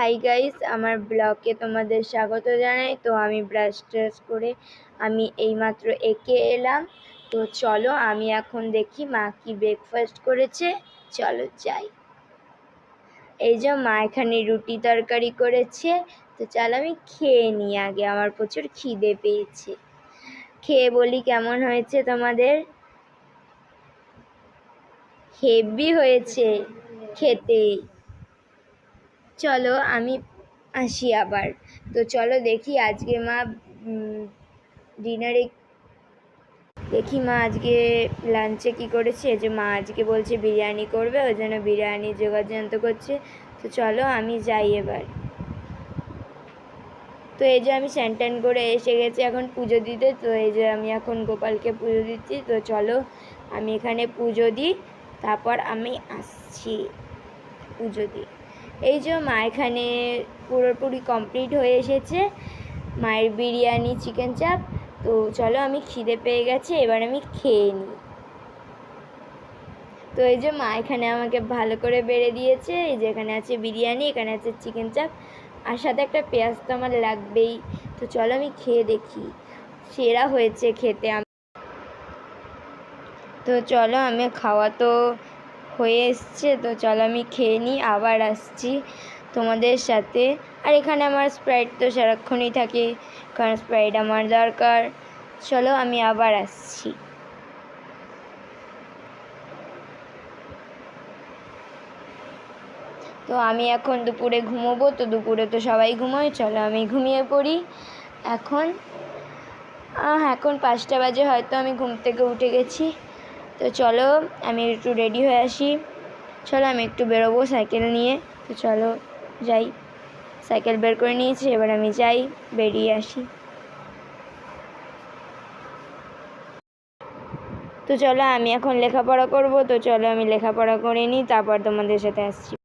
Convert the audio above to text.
Hi guys, আমার ব্লগে তোমাদের স্বাগত জানাই। তো আমি ব্রাশ ট্রাশ করে আমি এইমাত্র এঁকে এলাম। তো চলো আমি এখন দেখি মা কি ব্রেকফাস্ট করেছে। চলো যাই। এই যে মা এখানে রুটি তরকারি করেছে। তো চলো আমি খেয়ে নিই আগে, আমার প্রচুর খিদে পেয়েছে। খেয়ে বলি কেমন হয়েছে তোমাদের। হেভি হয়েছে খেতে। চলো আমি আসি আবার। তো চলো দেখি আজকে মা ডিনারে দেখি মা আজকে লাঞ্চে কি করেছে। যে মা আজকে বলছে বিরিয়ানি করবে, ওই জন্য বিরিয়ানি জোগাড়যন্ত্র করছে। তো চলো আমি যাই এবার। তো এই যে আমি স্যান করে এসে গেছি এখন পুজো দিতে। তো এই যে আমি এখন গোপালকে পুজো দিচ্ছি। তো চলো আমি এখানে পুজো দিই, তারপর আমি আসছি পুজো দিই। এই যে মা এখানে পুরোপুরি কমপ্লিট হয়ে এসেছে মায়ের বিরিয়ানি চিকেন চাপ। তো চলো আমি খিদে পেয়ে গেছে, এবার আমি খেয়ে নিই। তো এই যে মা এখানে আমাকে ভালো করে বেড়ে দিয়েছে। এই যে এখানে আছে বিরিয়ানি, এখানে আছে চিকেন চাপ, আর সাথে একটা পেঁয়াজ তো আমার লাগবেই। তো চলো আমি খেয়ে দেখি, সেরা হয়েছে খেতে। তো চলো আমি খাওয়া তো হয়ে এসছে। তো চলো আমি খেয়ে নিই, আবার আসছি তোমাদের সাথে। আর এখানে আমার স্প্রাইট তো সারাক্ষণই থাকে, কারণ স্প্রাইট আমার দরকার। চলো আমি আবার আসছি। তো আমি এখন দুপুরে ঘুমোবো। তো দুপুরে তো সবাই ঘুমোয়, চলো আমি ঘুমিয়ে পড়ি এখন। এখন 5টা বাজে, হয়তো আমি ঘুম থেকে উঠে গেছি। তো চলো আমি একটু রেডি হয়ে আসি। চলো আমি একটু বেরোবো সাইকেল নিয়ে। তো চলো যাই, সাইকেল বের করে নিয়েছি, এবার আমি যাই, বেরিয়ে আসি। তো চলো আমি এখন লেখাপড়া করব। তো চলো আমি লেখাপড়া করে নিই, তারপর তোমাদের সাথে আসছি।